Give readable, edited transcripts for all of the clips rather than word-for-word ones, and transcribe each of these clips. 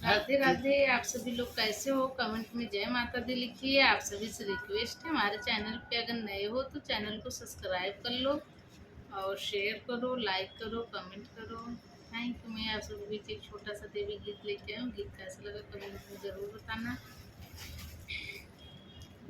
राधे राधे। आप सभी लोग कैसे हो? कमेंट में जय माता दी लिखिए। आप सभी से रिक्वेस्ट है, हमारे चैनल पे अगर नए हो तो चैनल को सब्सक्राइब कर लो और शेयर करो, लाइक करो, कमेंट करो। Thank you. मैं आप सभी के बीच एक छोटा सा देवी गीत लेके आऊँ। गीत कैसा लगा कमेंट में ज़रूर बताना।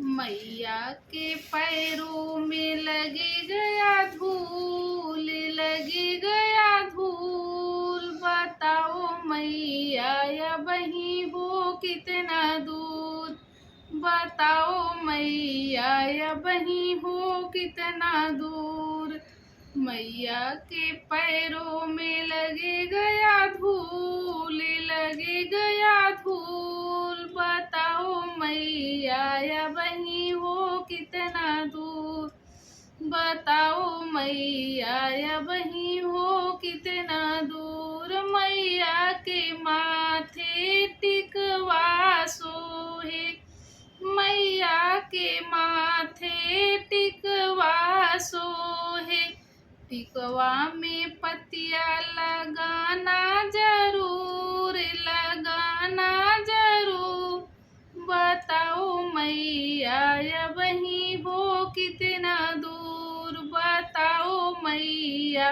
मैया के पैरों में लगे गया धूल, लगे गया धूल। बताओ मैया या बही हो कितना दूर। बताओ मैया या बही हो कितना दूर। मैया के पैरों में लगे गया धूल, लगे गया धूल। बताओ मैया या बही हो कितना दूर। बताओ मैया या बही हो कितना दूर। मैया के माथे टिकवा सोहे, मैया के माथे टिकवा सोहे। टिकवा में पतिया लगाना जरूर, लगाना जरूर। बताओ मैया या बही हो कितना दूर। बताओ मैया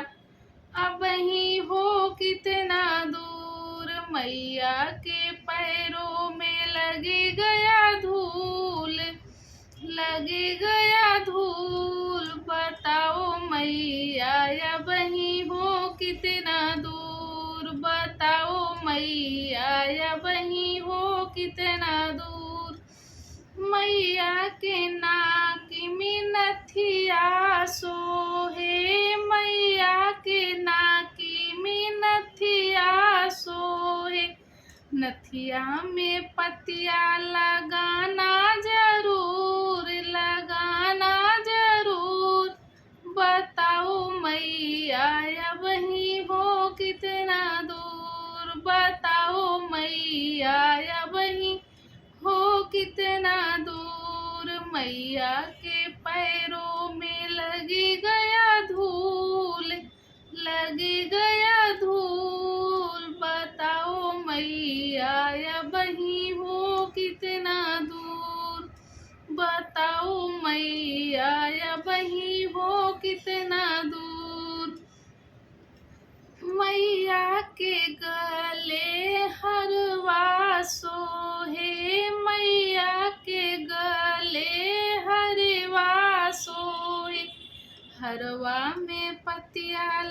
अब ही हो कितना दूर। मैया के पैरों में लगे गया धूल, लगे गया धूल। बताओ मैया या बही हो कितना दूर। बताओ मैया या बही हो कितना दूर। मैया के नाक में नथिया सोहे, मैया के नाक में नथिया सोहे। नथिया में पतिया लगाना जरूर, लगाना जरूर। बताओ मैया या बही हो कितना दूर। बताओ मैया या बही हो कितना दूर। मैया के पैरों में लगी गया धूल, लगी गया धूल। बताओ मैया या बही हो कितना दूर। बताओ मैया या बही हो कितना दूर। मैया के गले हरवा सोहे, मैया के गले हरवा सोहे। हरवा में पतिया